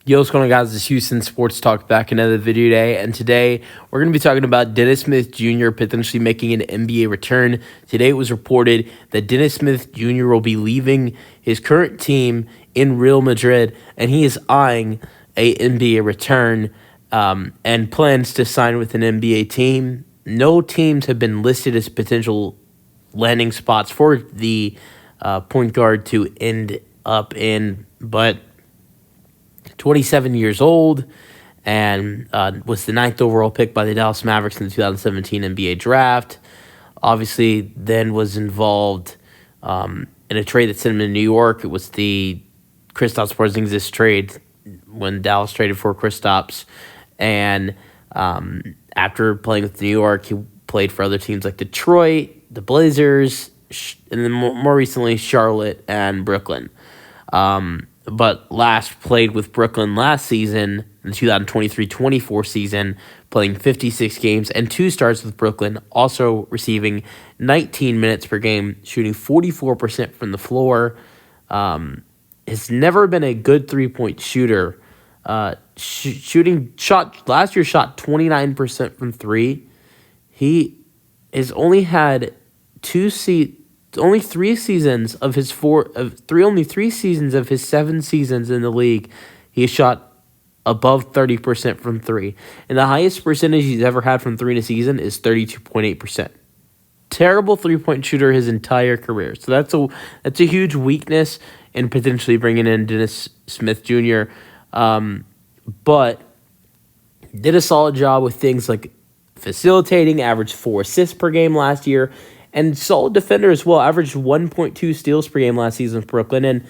Yo, what's going on, guys? This is Houston Sports Talk back another video today, and today we're going to be talking about Dennis Smith Jr. potentially making an NBA return. Today it was reported that Dennis Smith Jr. will be leaving his current team in Real Madrid, and he is eyeing a NBA return and plans to sign with an NBA team. No teams have been listed as potential landing spots for the point guard to end up in, but 27 years old, and was the 9th overall pick by the Dallas Mavericks in the 2017 NBA draft. Obviously, then was involved in a trade that sent him to New York. It was the Kristaps Porzingis trade when Dallas traded for Kristaps. And after playing with New York, he played for other teams like Detroit, the Blazers, and then more recently Charlotte and Brooklyn. But last played with Brooklyn last season, in the 2023-24 season, playing 56 games and 2 starts with Brooklyn, also receiving 19 minutes per game, shooting 44% from the floor. Has never been a good three-point shooter. Last year shot 29% from 3. He has only had only 3 seasons of his 7 seasons in the league, he has shot above 30% from 3. And the highest percentage he's ever had from 3 in a season is 32.8%. Terrible three-point shooter his entire career. So that's a huge weakness in potentially bringing in Dennis Smith Jr. But did a solid job with things like facilitating, averaged 4 assists per game last year, and solid defender as well, averaged 1.2 steals per game last season for Brooklyn. And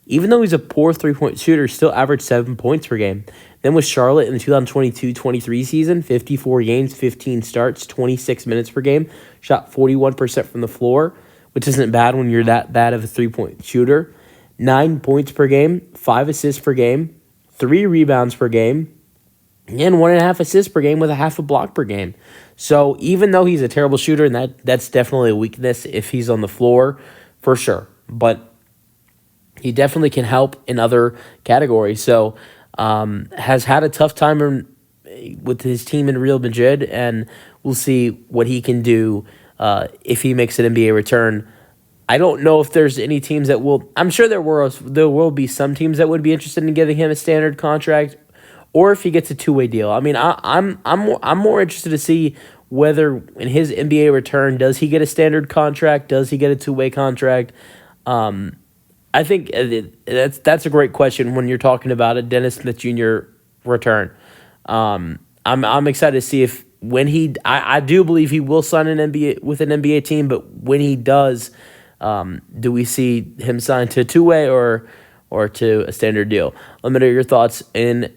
even though he's a poor three-point shooter, still averaged 7 points per game. Then with Charlotte in the 2022-23 season, 54 games, 15 starts, 26 minutes per game, shot 41% from the floor, which isn't bad when you're that bad of a three-point shooter. 9 points per game, 5 assists per game, 3 rebounds per game, and 1.5 assists per game with a half a block per game. So even though he's a terrible shooter, and that's definitely a weakness if he's on the floor, for sure. But he definitely can help in other categories. So has had a tough time with his team in Real Madrid, and we'll see what he can do if he makes an NBA return. I don't know if there's any teams that will. I'm sure there will be some teams that would be interested in giving him a standard contract, or if he gets a two-way deal. I mean, I'm more interested to see whether in his NBA return, does he get a standard contract? Does he get a two-way contract? I think that's a great question when you're talking about a Dennis Smith Jr. return. I'm excited to see if I do believe he will sign an NBA team, but when he does, do we see him sign to a two-way or to a standard deal? Let me know your thoughts in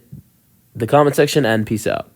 the comment section, and peace out.